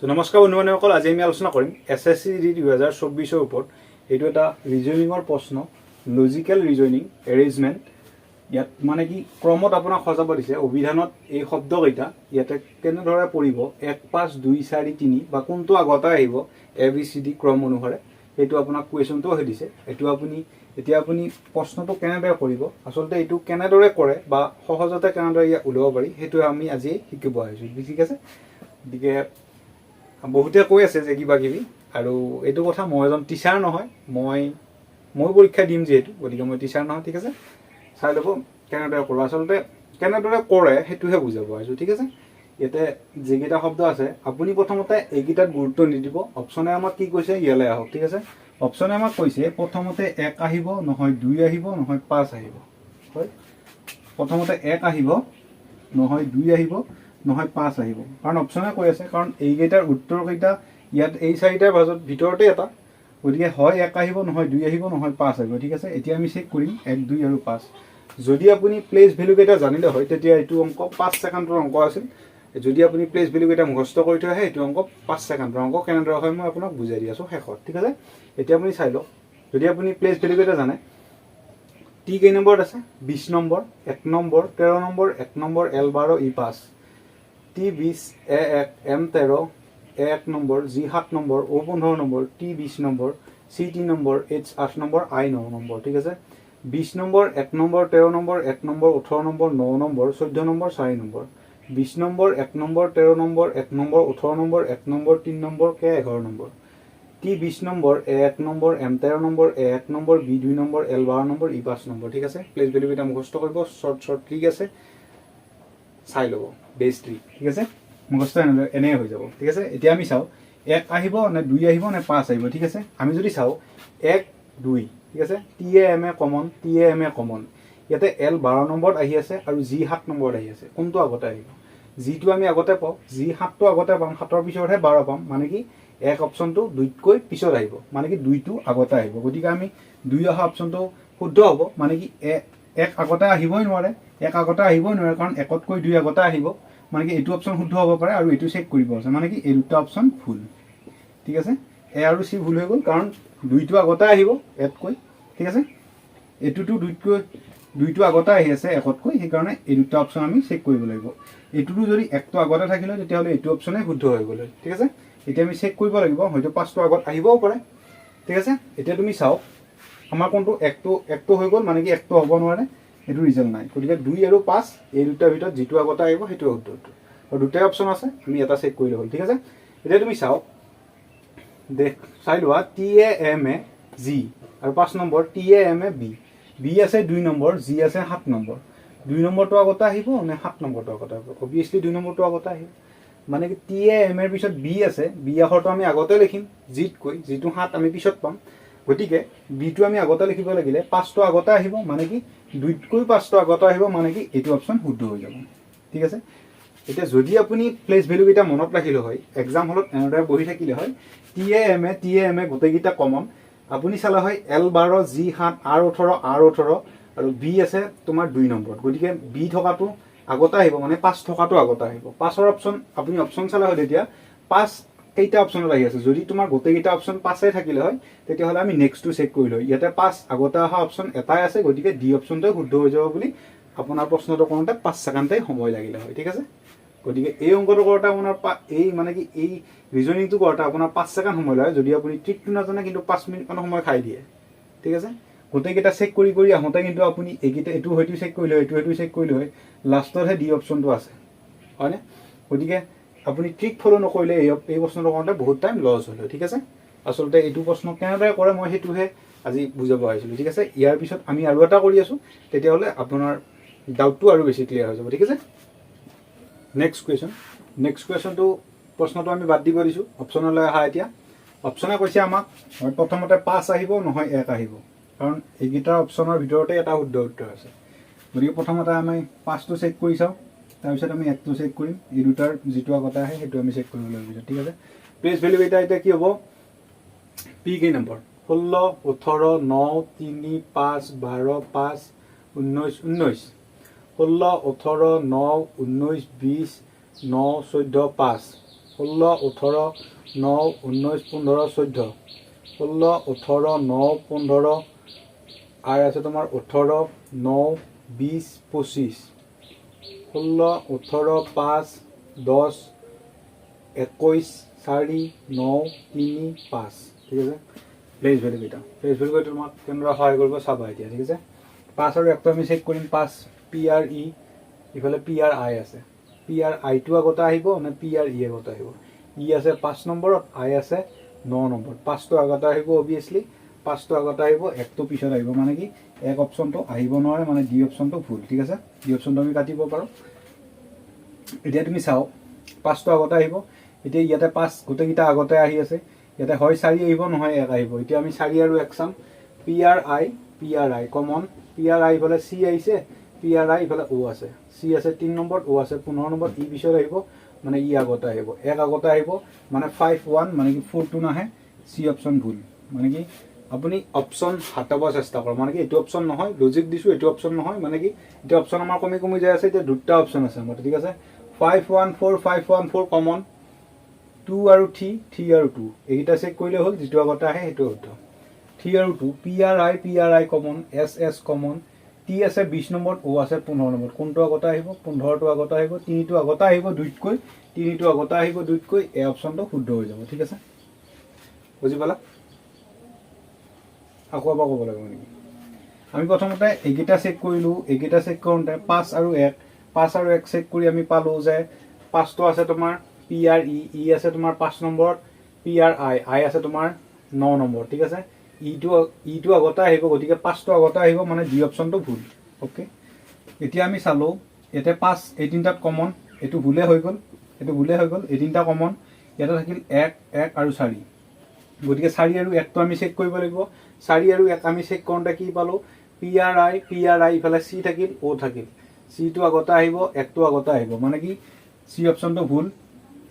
তো নমস্কাৰ বন্ধু-বান্ধৱসকল, আজি আমি আলোচনা কৰিম SSC 2024 ওপৰত। এইটো এটা ৰিজনিঙৰ প্ৰশ্ন, লজিকেল ৰিজনিং এৰেঞ্জমেণ্ট। ইয়াত মানে কি ক্ৰমত আপোনাক সজাব দিছে অভিধানত এই শব্দকেইটা ইয়াতে কেনেদৰে পৰিব 1 5 2 4 3 বা কোনটো আগতে আহিব ABCD ক্ৰম অনুসাৰে এইটো আপোনাক কুৱেশ্যনটো আহি দিছে। এইটো এতিয়া আপুনি প্ৰশ্নটো কেনেদৰে কৰিব, আচলতে এইটো কেনেদৰে কৰে বা সহজতে কেনেদৰে ইয়াক উলিয়াব পাৰি সেইটো আমি আজি শিকিব আহিছোঁ। ঠিক আছে, গতিকে বহুতে কৈ আছে যে কিবা কিবি, আৰু এইটো কথা মই এজন টিচাৰ নহয়, মই পৰীক্ষা দিম যিহেতু, গতিকে মই টিচাৰ নহয়। ঠিক আছে, চাই ল'ব কেনেদৰে কৰোঁ, আচলতে কেনেদৰে কৰে সেইটোহে বুজাব আহিছোঁ। ঠিক আছে, ইয়াতে যিকেইটা শব্দ আছে আপুনি প্ৰথমতে এইকেইটাত গুৰুত্ব নিদিব। অপশ্যনে আমাক কি কৈছে, ইয়ালৈ আহক। ঠিক আছে, অপশ্যনে আমাক কৈছে প্ৰথমতে 1 আহিব, নহয় 2 আহিব, নহয় 5 আহিব। হয়, প্ৰথমতে 1 আহিব, নহয় 2 আহিব, নহয় 5 আহিব, কাৰণ অপশ্যনে কৈ আছে, কাৰণ এইকেইটাৰ উত্তৰকেইটা ইয়াত এই চাৰিটাৰ ভিতৰতে এটা, গতিকে হয় 1 আহিব, নহয় 2 আহিব, নহয় 5 আহিব। ঠিক আছে, এতিয়া আমি চেক কৰিম 1 2 আৰু 5। যদি আপুনি প্লেচ ভেলুকেইটা জানিলে হয় তেতিয়া এইটো অংক 5 ছেকেণ্ডৰ অংক আছিল। যদি আপুনি প্লেচ ভেলুকেইটা মুখস্থ কৰি থৈ আহে এইটো অংক 5 ছেকেণ্ডৰ অংক। কেনেদৰে হয় মই আপোনাক বুজাই দি আছোঁ শেষত। ঠিক আছে, এতিয়া আপুনি চাই লওক, যদি আপুনি প্লেচ ভেলুকেইটা জানে, টি কেই নম্বৰত আছে 20 number, 1 number, 13 number, 1 number, L12, E5, T20, A1, M13, A1 number, G7 number, O15 number, T20 number, C3 number, H8 number, I9 number. ঠিক আছে, 20 number, 1 number, 13 number, 1 number, 18 number, 9 number, 14 number, 4 number, 20 number, 1 number, 13 number, 1 number, 18 number, 1 number, 3 number, K11 number, T20 number, A1 number, M13 number, A1 number, B2 number, L12 number, E5 number. ঠিক আছে, place ভেলুকেইটা মুখস্থ কৰিব, short ঠিক আছে, চাই ল'ব বেছ 3। ঠিক আছে, মুখস্থ এনে হৈ যাব। ঠিক আছে, এতিয়া আমি চাওঁ 1 আহিব নে 2 আহিব নে 5 আহিব। ঠিক আছে, আমি যদি চাওঁ 1 2, ঠিক আছে, TAMA কমন, TAMA কমন, ইয়াতে L12 নম্বৰত আহি আছে আৰু G7 নম্বৰত আহি আছে। কোনটো আগতে আহিব? G2 আমি আগতে পাওঁ, G7টো আগতে পাম, 7ৰ পিছতহে 12 পাম, মানে কি 1 অপশ্যনটো 2তকৈ পিছত আহিব, মানে কি 2টো আগতে আহিব। গতিকে আমি 2 অহা অপশ্যনটো শুদ্ধ হ'ব, মানে কি 1 আগতে আহিবই নোৱাৰে, 1 আগতে আহিবই নোৱাৰে, কাৰণ 1তকৈ 2 আগতে আহিব, মানে কি এইটো অপশ্যন শুদ্ধ হ'ব পাৰে, আৰু এইটো চেক কৰিব আছে, মানে কি এই দুটা অপশ্যন ভুল। ঠিক আছে, এ আৰু চি ভুল হৈ গ'ল, কাৰণ 2টো আগতে আহিব 1তকৈ। ঠিক আছে, এইটোতো 2টো আগতে আহি আছে 1তকৈ, সেইকাৰণে এই দুটা অপশ্যন আমি চেক কৰিব লাগিব। এইটোতো যদি 1টো আগতে থাকিলে তেতিয়াহ'লে এইটো অপশ্যনে শুদ্ধ হৈ গ'ল। ঠিক আছে, এতিয়া আমি চেক কৰিব লাগিব, হয়তো 5টো আগত আহিবও পাৰে। ঠিক আছে, এতিয়া তুমি চাওক আমাৰ কোনটো 1টো হৈ গ'ল, মানে কি 1টো হ'ব নোৱাৰে, এইটো ৰিজল্ট নাই। গতিকে 2 আৰু 5 এই দুটাৰ ভিতৰত যিটো আগতে আহিব সেইটো শুদ্ধ। আৰু দুটাই অপশ্যন আছে, আমি এটা চেক কৰিলে হ'ল। ঠিক আছে, এতিয়া তুমি চাওক, চাই লোৱা TAMA G আৰু 5 নম্বৰ TAMA B, B আছে 2 নম্বৰ, G আছে 7 নম্বৰ। 2 নম্বৰটো আগতে আহিব নে 7 নম্বৰটো আগতে আহিব? অভিয়াছলি 2 নম্বৰটো আগতে আহিব, মানে কি TAMA ৰ পিছত B আছে, B আখৰটো আমি আগতে লিখিম Gতকৈ, যিটো 7 আমি পিছত পাম। গতিকে বিটো আমি আগতে লিখিব লাগিলে 5টো আগতে আহিব, মানে কি 2তকৈ 5টো আগতে আহিব, মানে কি এইটো অপশ্যন শুদ্ধ হৈ যাব। ঠিক আছে, এতিয়া যদি আপুনি প্লেচ ভেলুকেইটা মনত ৰাখিলে হয়, এক্সাম হলত এনেদৰে বহি থাকিলে হয়, TAMA গোটেইকেইটা কমন, আপুনি চালে হয় L12, G7, R18, আৰু B আছে তোমাৰ 2 নম্বৰত। গতিকে B থকাটো আগতে আহিব, মানে 5 থকাটো আগতে আহিব। 5ৰ অপশ্যন আপুনি অপশ্যন চালে হয়, তেতিয়া 5 কেইটা অপশ্যনত আহি আছে, যদি তোমাৰ গোটেইকেইটা অপশ্যন 5এ থাকিলে হয় তেতিয়াহ'লে আমি নেক্সটটো চেক কৰিলোঁ হয়। ইয়াতে 5 আগতে অহা অপশ্যন এটাই আছে, গতিকে ডি অপশ্যনটোৱে শুদ্ধ হৈ যাব বুলি আপোনাৰ প্ৰশ্নটো কৰোঁতে 5 ছেকেণ্ডেই সময় লাগিলে হয়। ঠিক আছে, গতিকে এই অংকটো কৰোঁতে আপোনাৰ এই মানে কি এই ৰিজনিংটো কৰোঁতে আপোনাৰ 5 ছেকেণ্ড সময় লাগে, যদি আপুনি ট্ৰিকটো নাজানে কিন্তু 5 মিনিটমান সময় খাই দিয়ে। ঠিক আছে, গোটেইকেইটা চেক কৰি আহোঁতে কিন্তু আপুনি এইটো হয়তো চেক কৰিলে হয়, এইটো চেক কৰিলে হয়, লাষ্টতহে ডি অপশ্যনটো আছে, হয়নে? গতিকে আপুনি ট্ৰিক ফ'ল' নকৰিলে এই প্ৰশ্নটো কৰোঁতে বহুত টাইম লছ হ'ল। ঠিক আছে, আচলতে এইটো প্ৰশ্ন কেনেদৰে কৰে মই সেইটোহে আজি বুজাব আহিছিলোঁ। ঠিক আছে, ইয়াৰ পিছত আমি আৰু এটা কৰি আছোঁ, তেতিয়াহ'লে আপোনাৰ ডাউটটো আৰু বেছি ক্লিয়াৰ হৈ যাব। ঠিক আছে, নেক্সট কুৱেশ্যনটো প্ৰশ্নটো আমি বাদ দিব দিছোঁ, অপশ্যনলৈ আহা। এতিয়া অপশ্যনে কৈছে আমাক হয় প্ৰথমতে 5 আহিব, নহয় 1 আহিব, কাৰণ এইকেইটা অপশ্যনৰ ভিতৰতে এটা শুদ্ধ উত্তৰ আছে। গতিকে প্ৰথমতে আমি 5টো চেক কৰি চাওঁ, তাৰপিছত আমি 1টো চেক কৰিম, এই দুটাৰ যিটো আগতে আহে সেইটো আমি চেক কৰিবলৈ বিচাৰোঁ। ঠিক আছে, প্লেচ ভেলুকেইটা এতিয়া কি হ'ব, পি কেই নম্বৰ 16, 18, 9, 3, 5, 12, 5, 19, 16, 18, 9, 19, 20, 9, 14, 5, 16, 18, 9, 19, 15, 14, 16, 18, 9, 15 আৰু আছে তোমাৰ 18, 9, 20, 25, 16, 18, 5, 10, 21, 4, 9, 3, 5 ঠিক আছে প্লেচ ভেলু কেইটা প্লেচ ভেলু কেইটা তোমাক কেনেদৰে সহায় কৰিব চাবা এতিয়া ঠিক আছে 5 আৰু 1টো আমি চেক কৰিম 5 PRE ইফালে PRI আছে PRI টো আগতে আহিব নে PRE আগতে আহিব ই আছে 5 নম্বৰত I আছে 9 নম্বৰত 5 টো আগতে আহিব অবিয়াসলি 5 টো আগতে আহিব 1 টো পিছত আহিব মানে কি এক অপচনটো আহিব নোৱাৰে মানে ডি অপচনটো ভুল ঠিক আছে ডি অপচনটো আমি কাটিব পাৰো এতিয়া তুমি চাও 5 টো আগতে আহিব এতিয়া ইয়াতে 5 গোটেইটা আগতে আহি আছে ইয়াতে হয় 4 আহিব নহয় 1 আহিব এতিয়া আমি 4 আৰু 1 চাম PRI কমন PRI ইফালে C আহিছে PRI ইফালে O আছে C আছে 3 নম্বৰত O আছে 15 নম্বৰত ই পিছত আহিব মানে ই আগতে আহিব 1 আগতে আহিব মানে 51 মানে কি 4 টো নাহে C অপচন ভুল মানে কি আপুনি অপচন হাতাব চেষ্টা কৰ মানে কি এটো অপচন নহয় লজিক দিছো এটো অপচন নহয় মানে কি এটা অপচন আমাৰ কমি যায় আছে এটা দুটা অপচন আছে আমাৰ ঠিক আছে 514 কমন 2 আৰু 3 আৰু 2 এইটা চেক কৰিলে হ'ল যেটো আগতে আহে হেটো শুদ্ধ 3 আৰু 2 PRI common SS common T আছে 20 নম্বৰত O আছে 15 নম্বৰত কোনটো আগতে আহিব 15 টো আগতে আহিব 3 টো আগতে আহিব 2 কৈ 3 টো আগতে আহিব 2 কৈ এই অপচনটো শুদ্ধ হৈ যাব ঠিক আছে বুজি পালা আকৌ এবাৰ ক'ব লাগিব নেকি আমি প্ৰথমতে এইকেইটা চেক কৰিলো এইকেইটা চেক কৰোঁতে 5 আৰু 1 চেক কৰি আমি পালো যে 5 টো আছে তোমাৰ PRE ই আছে তোমাৰ 5 নম্বৰত PRI I আছে তোমাৰ 9 নম্বৰ ঠিক আছে ই টো আগতে আহিব গতিকে 5 টো আগতে আহিব মানে ডি অপচনটো ভুল ওকে এতিয়া আমি চালো এতে 5 এই তিনটাত কমন এটো ভুলে হৈ গল এই তিনটা কমন এটা থাকিল 1 আৰু 4 গতিকে 4 আৰু 1 টো আমি চেক কৰিব লাগিব 4 আৰু 1 আমি চেক কৰোঁতে কি পালো PRI ইফালে C থাকিল O থাকিল C টো আগতে আহিব 1 টো আগতে আহিব মানে কি C অপচনটো ভুল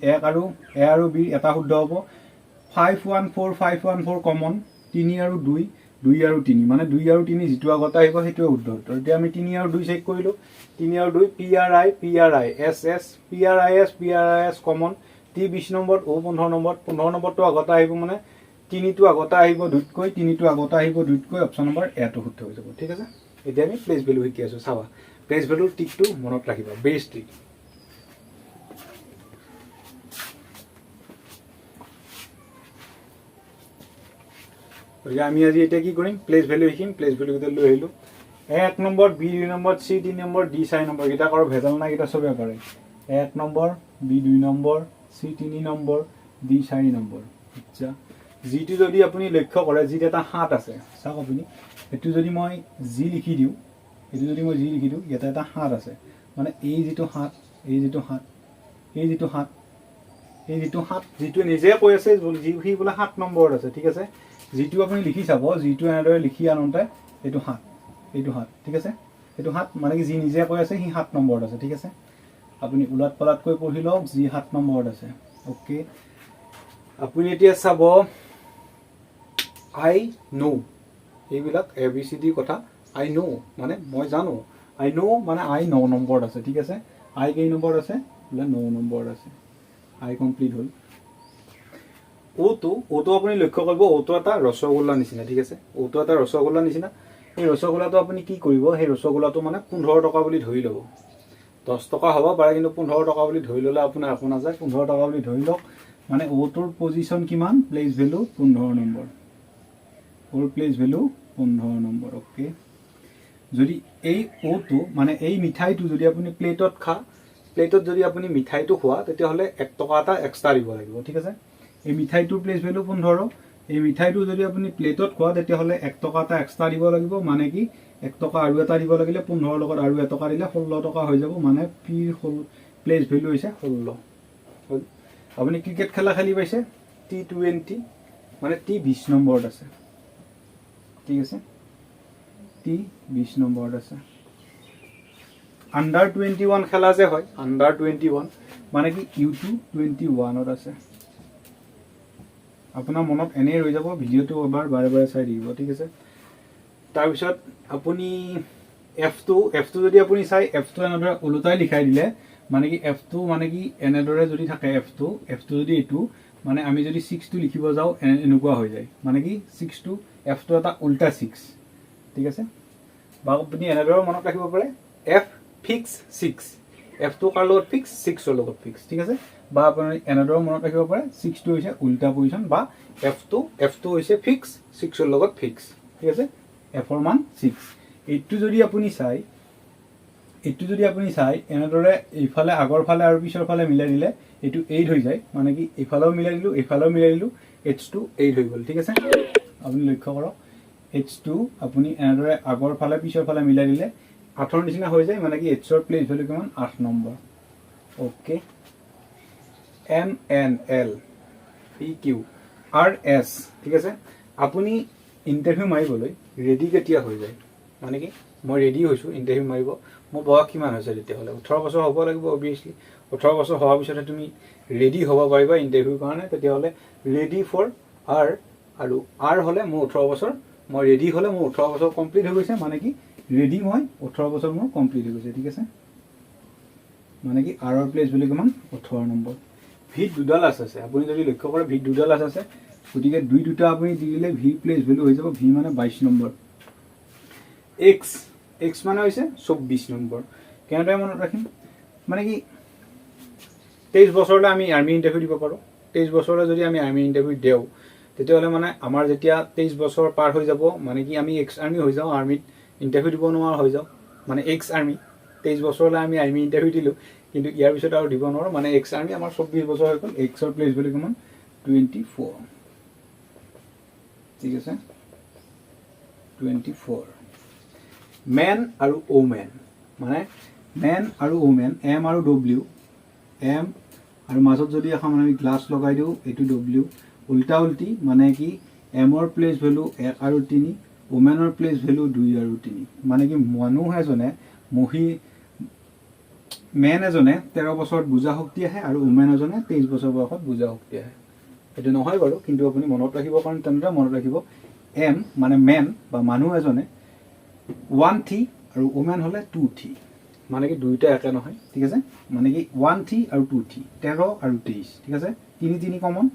1 আৰু A আৰু B এটা শুদ্ধ হ'ব 514 কমন 3 আৰু 2 আৰু 3 মানে 2 আৰু 3 যেটো আগতে আহিব হেটো শুদ্ধ উত্তৰ এতিয়া আমি 3 আৰু 2 চেক কৰিলো 3 আৰু 2 PRI SS PRIS common T 20 নম্বৰত O 15 নম্বৰটো আগতে আহিব মানে 3 টো আগতে আহিব 2 কৈ 3 টো আগতে আহিব 2 কৈ অপচন নম্বৰ A টো শুদ্ধ হৈ যাব ঠিক আছে এতিয়া আমি প্লেস ভ্যালু শিকি আছো চাবা প্লেস ভ্যালুৰ টিকটো মনত ৰাখিবা বেস টিক আমি আজি এটা কি কৰিম প্লেস ভ্যালু শিকিম প্লেস ভ্যালু কেইটা লৈ আহিলো 1 number B 2 number C 3 number D 4 number এটাকৰ ভেজাল না এটা সবে পাৰে 1 number B 2 number C 3 number D 4 number আচ্ছা জিটো যদি আপুনি লক্ষ্য কৰে জিত এটা হাত আছে চাওক আপুনি এটো যদি মই জি লিখি দিও ইয়াতে এটা হাত আছে মানে এই যেটো হাত যেটো নিজে কৈ আছে জি বোলে 7 নম্বৰত আছে ঠিক আছে যেটো আপুনি লিখি চাব যেটো এনেদৰে লিখি আনতে এটো হাত ঠিক আছে এটো হাত মানে কি জি নিজে কৈ আছে হি 7 নম্বৰত আছে ঠিক আছে আপুনি উলাট পালাট কৈ পঢ়ি লওক জি 7 নম্বৰত আছে ওকে আপুনি এতিয়া চাব I know এইবিলাক ABCD কথা I know মানে মই জানো I know মানে I 9 নম্বৰত আছে ঠিক আছে I কেই নম্বৰ আছে বলে 9 নম্বৰ আছে I কমপ্লিট হল ওটো আপুনি লক্ষ্য কৰিব ওটো এটা ৰসগোল্লা নিচিনা ঠিক আছে ওটো এটা ৰসগোল্লা নিচিনা এই ৰসগোল্লাটো আপুনি কি কৰিব সেই ৰসগোল্লাটো মানে 15 টকা বুলি ধৰি লব 10 টকা হ'ব পাৰে কিন্তু 15 টকা বুলি ধৰি ললে আপোনাৰ একো না যায় 15 টকা বুলি ধৰি লওক মানে ওটোৰ পজিশন কিমান প্লেস ভ্যালু 15 নম্বৰ ওৰ প্লেস ভ্যালু 15 নম্বৰ ওকে যদি এই ওটো মানে এই মিঠাইটো যদি আপুনি প্লেটত যদি আপুনি মিঠাইটো খোৱা তেতিয়া হলে 1 টকা এটা এক্সট্ৰা দিব লাগিব ঠিক আছে এই মিঠাইটোৰ প্লেস ভ্যালু 15 এই মিঠাইটো যদি আপুনি প্লেটত খোৱা তেতিয়া হলে 1 টকা এটা এক্সট্ৰা দিব লাগিব মানে কি 1 টকা আৰু এটা দিব লাগিলে 15 লগত আৰু 1 টকা দিলে 16 টকা হৈ যাব মানে পি প্লেস ভ্যালু হৈছে 16 আপুনি ক্ৰিকেট খেলা খেলি পাইছে T20 মানে T 20 নম্বৰত আছে ঠিক আছে T 20 নম্বৰত আছে আন্ডাৰ 21 খেলা যে হয় আন্ডাৰ 21 মানে কি U21 ত আছে আপোনাৰ মনত এনে ৰৈ যাব ভিডিওটো এবাৰ বাৰে চাই দিব ঠিক আছে তাৰ পিছত আপুনি F2 যদি আপুনি চাই F2 এনেদৰে উলটাই লিখাই দিলে মানে কি F2 মানে কি এনেদৰে যদি থাকে F2 যদি এইটো মানে আমি যদি 6 টো লিখিব যাও এনেকুৱা হৈ যায় মানে কি 6 টো F2 এটা উল্টা 6 ঠিক আছে বা আপুনি এনেদৰে মনত ৰাখিব পাৰে F fix 6 F2 কাৰ লগত ফিক্স 6 ৰ লগত ফিক্স ঠিক আছে বা আপুনি এনেদৰে মনত ৰাখিব পাৰে 6 টো হৈছে উল্টা পজিশন বা F2 হৈছে ফিক্স 6 ৰ লগত ফিক্স ঠিক আছে F ৰ মান 6 এইটো যদি আপুনি চাই এনেদৰে এইফালে আগৰ ফালে আৰু পিছৰ ফালে মিলাই দিলে এইটো 8 হৈ যায় মানে কি এইফালেও মিলাই দিলো H2 8 হৈ গ'ল ঠিক আছে আপুনি লক্ষ্য কৰক H2 আপুনি এনেদৰে আগৰ ফালে পিছৰ ফালে মিলাই দিলে 8 ৰ নিচিনা হৈ যায় মানে কি H ৰ প্লেস ভ্যালু কিমান 8 number okay MNL PQ RS ঠিক আছে আপুনি ইন্টাৰভিউ মাৰিবলৈ ৰেডি কেতিয়া হৈ যায় মানে কি মই ৰেডি হৈছো ইন্টাৰভিউ মাৰিব মোৰ বয়স কিমান হৈছে তেতিয়া হলে 18 বছৰ হ'ব লাগিব obviously 18 বছৰ হোৱাৰ পিছত তুমি ৰেডি হ'ব পাৰিবা ইন্টাৰভিউ কাৰণে তেতিয়া হলে ৰেডি ফৰ R আৰু R হলে মোৰ 18 বছৰ মই ৰেডি হলে মোৰ 18 বছৰ কমপ্লিট হৈ গৈছে মানে কি ৰেডি মই 18 বছৰ মোৰ কমপ্লিট হৈ গৈছে ঠিক আছে মানে কি R ৰ প্লেস ভ্যালু কিমান 18 নম্বৰ ভি দুডাল আছে আপুনি যদি লক্ষ্য কৰে ভি দুডাল আছে গতিকে দুটা আপুনি দি দিলে ভি প্লেস ভ্যালু হৈ যাব ভি মানে 22 নম্বৰ x মানে হৈছে 24 নম্বৰ কেনেদৰে মনত ৰাখিম মানে কি 23 বছৰলৈ আমি আৰ্মি ইন্টাৰভিউ দিব পাৰো 23 বছৰলৈ যদি আমি আৰ্মি ইন্টাৰভিউ দেও তেতিয়াহলে মানে আমাৰ যেতিয়া 23 বছৰ পাৰ হৈ যাব মানে কি আমি এক্স আৰ্মি হৈ যাও আৰ্মিত ইন্টাৰভিউ দিব নোৱাৰা হৈ যাও মানে এক্স আৰ্মি 23 বছৰলৈ আমি আৰ্মি ইন্টাৰভিউ দিলো কিন্তু ইয়াৰ পিছত আৰু দিব নোৱাৰো মানে এক্স আৰ্মি আমাৰ 24 বছৰ হৈ গ'ল এক্স ৰ প্লেস ভ্যালু কিমান 24 ঠিক আছে 24 মেন আৰু ওমেন মানে মেন আৰু ওমেন এম আৰু ডব্লিউ এম আৰু মাজত যদি এখন আমি গ্লাছ লগাই দিও এটো ডব্লিউ উল্টা উল্টি মানে কি এম ৰ প্লেস ভ্যালু 1 আৰু 3 ওমেনৰ প্লেস ভ্যালু 2 আৰু 3 মানে কি মানুহ এজনে মেন এজনে 13 বছৰত বুজা শক্তি আহে আৰু ওমেন এজনে 23 বছৰ বয়সত বুজা শক্তি আহে এটো নহয় বাৰু কিন্তু আপুনি মনত ৰাখিব কাৰণ তেনেদৰে মনত ৰাখিব এম মানে মেন বা মানুহ এজনে 1 থি আৰু ওমেন হলে 2 থি মানে কি দুইটা একে নহয় ঠিক আছে মানে কি 1 থি আৰু 2 থি 13 আৰু 23 ঠিক আছে 3 কমন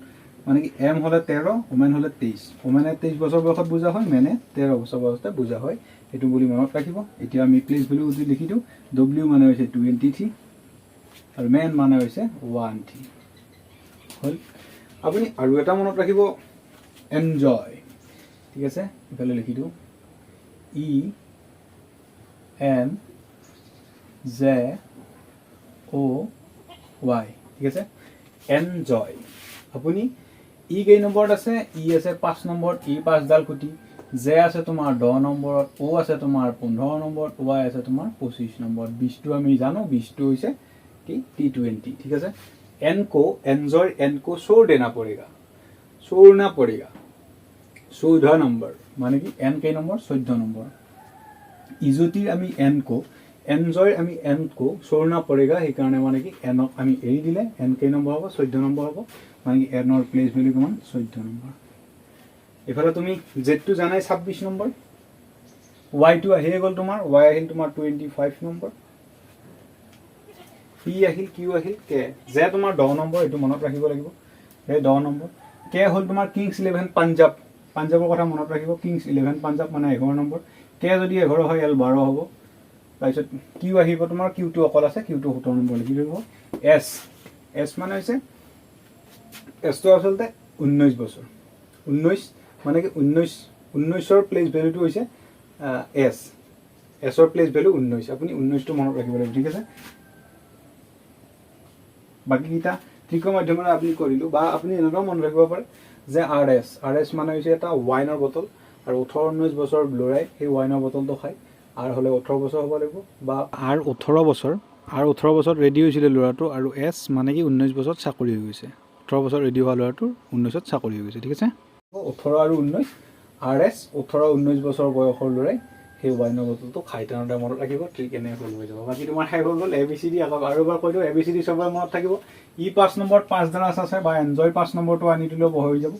মানে কি এম হলে 13 ওমেন হলে 23 ওমেনে 23 বছৰ বয়সত বুজা হয় মেনে 13 বছৰ বয়সতে বুজা হয় এটো বুলি মনত ৰাখিব এতিয়া আমি প্লেস ভ্যালু উঠি লিখি দিও w মানে হৈছে 23 আৰু মেন মানে হৈছে 1 থি হল আপুনি আৰু এটা মনত ৰাখিব এনজয় ঠিক আছে ইফালে লিখি দিও E N J O Y ঠিক আছে এনজয় আপুনি ই কেই নম্বৰত আছে ই আছে 5 নম্বৰত ই 5 ডাল খুটি জে আছে তোমাৰ 10 নম্বৰত ও আছে তোমাৰ 15 নম্বৰত ওয়াই আছে তোমাৰ 25 নম্বৰত 20 টো আমি জানো 20 টো হৈছে কি T20 ঠিক আছে এনকো এনজয় এনকো छोड़ना पड़ेगा 14 নম্বৰ মানে কি এন কেই নম্বৰ 14 নম্বৰ ইজতিৰ আমি এনকো এনজয় আমি এনকো छोड़ना पड़ेगा এই কাৰণে মানে কি এনক আমি এৰি দিলে এন কেই নম্বৰ হ'ব 14 নম্বৰ হ'ব মানে কি এনৰ প্লেস ভ্যালু কিমান 14 নম্বৰ এফালে তুমি জেড টো জানাই 26 নম্বৰ ওয়াই টো আহি গল তোমাৰ ওয়াই আহিল তোমাৰ 25 নম্বৰ পি আহিল কিউ আহিল কে জে তোমাৰ 10 নম্বৰ এটো মনত ৰাখিব লাগিব এই 10 নম্বৰ কে হল তোমাৰ কিংস 11 পাঞ্জাবৰ কথা মনত ৰাখিব কিংস 11 পাঞ্জাব মানে 11 নম্বৰ কে যদি 11 হয় এল 12 হ'ব তাৰপিছত কিউ আহিব তোমাৰ কিউ টো অকল আছে কিউ টো 17 নম্বৰ লিখি দিব এস মানে হৈছে এস টো আসলতে 19 বছৰ 19 মানে কি 19 ৰ প্লেস ভ্যালুটো হৈছে এস ৰ প্লেস ভ্যালু 19 আপুনি 19 টো মনত ৰাখিব লাগিব ঠিক আছে বাকি কিটা ত্ৰিকোণ মাধ্যমেৰে আপুনি কৰিলো বা আপুনি এনেও মনত ৰাখিব পাৰে যে আৰএস মানে হৈছে এটা ওয়াইনৰ বটল আৰু 18 19 বছৰ লৰাই সেই ওয়াইনৰ বটলটো খাই আৰ হলে 18 বছৰ হ'ব লাগিব বা আৰ 18 বছৰ ৰেডি হৈছিল লৰাটো আৰু এস মানে কি 19 বছৰত চাকৰি হৈ গৈছে 18 বছৰ ৰেডি হোৱা লৰাটো 19ত চাকৰি হৈ গৈছে ঠিক আছে 18 আৰু 19 আৰএস 18 19 বছৰ বয়সৰ লৰাই সেই ওয়াইনৰ বটলটো খাই টানতে মনত ৰাখিব ঠিক এনে হৈ যাব বাকি তোমাৰ খাই হৈ গল এবিসিডি আৰু এবাৰ কৈ দিও এবিসিডি সবৰে মনত থাকিব ই 5 নম্বৰ 5 দানা আছে বা এনজয় 5 নম্বৰটো আনি দিলেও হৈ যাব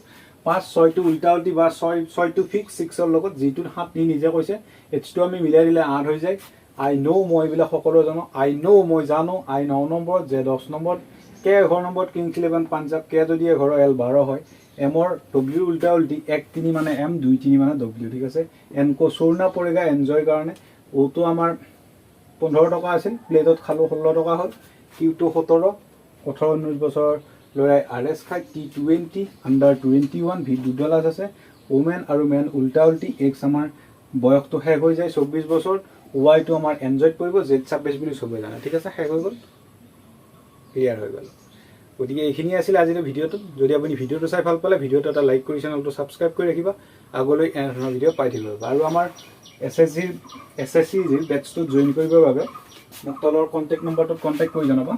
5 6 টো উল্টা উল্টি বা 6 টো ফিক্স 6 ৰ লগত জিটো 7 নি নিজে কৈছে h টো আমি মিলাই দিলে 8 হৈ যায় আই ন' মই এইবিলাক সকলো জানো, আই ন' মই জানো, আই 9 নম্বৰত, জে 10 নম্বৰত, কে 11 নম্বৰত কিংছ ইলেভেন পাঞ্জাব, কে যদি 11 এল 12 হয়, এমৰ ডব্লিউ উল্টা উল্টি 1-3 মানে এম, 2-3 মানে ডব্লিউ, ঠিক আছে। এনকো চোৰনা পৰেগা এনজয় কাৰণে, অ'টো আমাৰ 15 টকা আছিল, প্লেটত খালোঁ 16 টকা হ'ল। কিউটো 17, 18-19 বছৰ ল'ৰাই RS খায়। T20 আণ্ডাৰ 21 ভি দুডালাছ আছে। ওমেন আৰু মেন উল্টা উল্টি, এক্স আমাৰ বয়সটো শেষ হৈ যায় 24 বছৰ, ৱাইটো আমাৰ এনজয়ত পৰিব, জেড 26 বুলি চবেই জানে, ঠিক আছে। শেষ হৈ গ'ল, ক্লিয়াৰ হৈ গ'ল। গতিকে এইখিনি আছিল আজিৰ ভিডিঅ'টোত। যদি আপুনি ভিডিঅ'টো চাই ভাল পালে ভিডিঅ'টো এটা লাইক কৰি চেনেলটো ছাবস্ক্ৰাইব কৰি ৰাখিবা, আগলৈ এনেধৰণৰ ভিডিঅ' পাই থাকিব। আৰু আমাৰ এছ এছ চি বেটছটোত জইন কৰিবৰ বাবে মোক তলৰ কণ্টেক্ট নম্বৰটোত কণ্টেক্ট কৰি জনাবা।